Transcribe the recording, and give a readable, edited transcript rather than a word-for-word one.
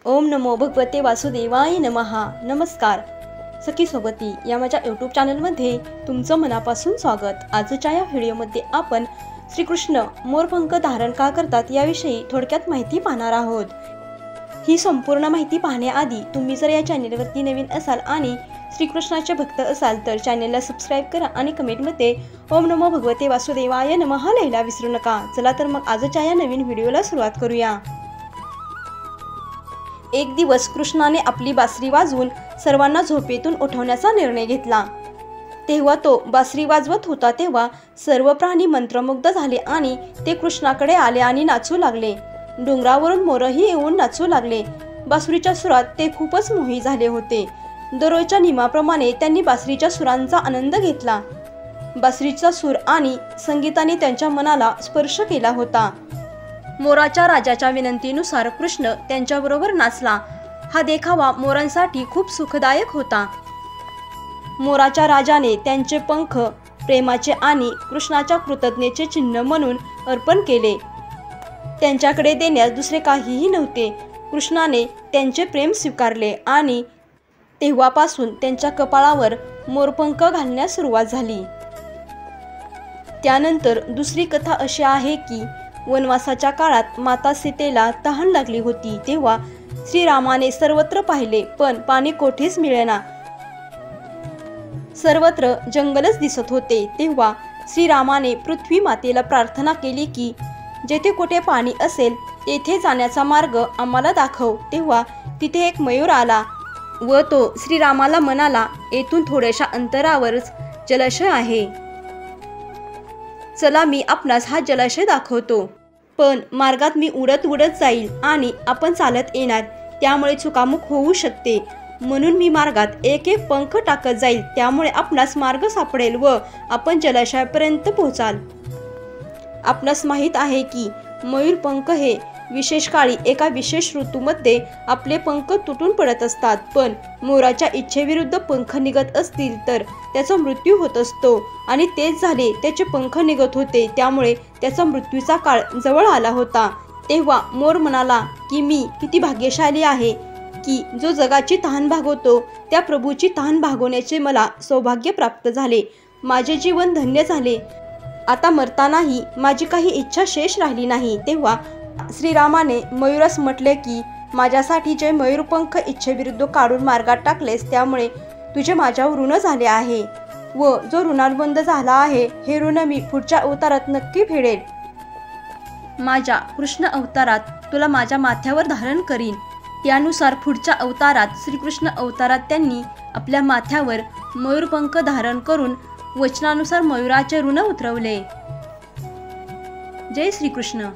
ओम नमो भगवते वासुदेवाय नमहा। नमस्कार सखी सोबती या माझ्या यूट्यूब चॅनलमध्ये तुमचं मनापासून स्वागत। आजच्या या व्हिडिओमध्ये आपण श्रीकृष्ण मोरपंख धारण का करतात याविषयी थोडक्यात माहिती पाहणार आहोत। ही संपूर्ण माहिती पाहण्याआधी तुम्ही जर या चॅनलवरती नवीन असाल आणि श्रीकृष्णाचे भक्त असाल तर चॅनलला सबस्क्राइब करा आणि कमेंटमध्ये ओम नमो भगवते वासुदेवाय नमः लिहायला विसरू नका। चला तर मग आजच्या या नवीन व्हिडिओला सुरुवात करूया। एक दिवस कृष्णाने आपली बासरी वाजवून सर्वांना झोपेतून उठवण्याचा निर्णय घेतला। तेव्हा तो बासरी वाजवत होता तेव्हा सर्व प्राणी मंत्रमुग्ध झाले आणि ते कृष्णाकडे आले आणि नाचू लागले। डोंगरावरून मोरही येऊन नाचू लागले। बासरीच्या सुरात ते खूपच मोही झाले होते। दररोजच्या नियमाप्रमाणे त्यांनी बासरीच्या सुरांचा आनंद घेतला। बासरीचा सूर आणि संगीताने त्यांच्या मनाला स्पर्श केला होता। मोराच्या राजाच्या विनंतीनुसार कृष्ण त्यांच्याबरोबर नाचला। हा देखावा मोरांसाठी खूप सुखदायक होता। मोराच्या राजाने त्यांचे पंख प्रेमाचे आणि कृष्णाच्या कृतज्ञतेचे चिन्ह म्हणून अर्पण केले। त्यांच्याकडे देण्यास दुसरे काहीही नव्हते। कृष्णाने त्यांचे प्रेम स्वीकारले आणि तेव्हापासून त्यांच्या कपाळावर मोरपंख घालण्यास सुरुवात झाली। त्यानंतर दुसरी कथा अशी आहे की वनवासाच्या काळात माता सीतेला तहान लागली होती। तेव्हा श्रीरामाने सर्वत्र पाहिले पण पाणी कोठेच मिळेना। सर्वत्र जंगलच दिसत होते। तेव्हा श्रीरामाने पृथ्वी मातेला प्रार्थना केली की जेथे कुठे पाणी असेल तेथे जाण्याचा मार्ग आम्हाला दाखव। तेव्हा तिथे एक मयूर आला व तो श्रीरामाला म्हणाला, येथून थोड्याशा अंतरावरच जलाशय आहे, चला मी आपणास हा जलाशय दाखवतो। पण मार्गात मी उडत जाईल आणि आपण चालत येणार, त्यामुळे चुकामुक होऊ शकते। म्हणून मी मार्गात एक एक पंख टाकत जाईल, त्यामुळे आपणास मार्ग सापडेल व आपण जलाशयापर्यंत पोहोचाल। आपणास माहीत आहे की मयूर पंख हे विशेष काळी एका विशेष ऋतूमध्ये आपले पंख तुटून पडत असतात। पण मोराच्या इच्छेविरुद्ध पंख निघत असतील तर त्याचा मृत्यू होत असतो आणि तेच झाले, त्याचे पंख निघत होते, त्यामुळे त्याचा मृत्यूचा काळ जवळ आला होता। तेव्हा मोर म्हणाला की मी किती भाग्यशाली आहे की जो जगाची तहान भागवतो त्या प्रभूची तहान भागवण्याचे मला सौभाग्य प्राप्त झाले। माझे जीवन धन्य झाले। आता मरतानाही माझी काही इच्छा शेष राहिली नाही। तेव्हा श्रीरामाने मयूरास म्हटले की माझ्यासाठी जे मयूरपंख इच्छेविरुद्ध काढून मार्गात टाकलेस त्यामुळे तुझे माझ्यावर ऋण झाले आहे व जो ऋणानुबंध झाला आहे हे ऋण मी पुढच्या अवतारात नक्की फेडेल। माझ्या कृष्ण अवतारात तुला माझ्या माथ्यावर धारण करीन। त्यानुसार पुढच्या अवतारात श्रीकृष्ण अवतारात त्यांनी आपल्या माथ्यावर मयूरपंख धारण करून वचनानुसार मयूराचे ऋण उतरवले। जय श्रीकृष्ण।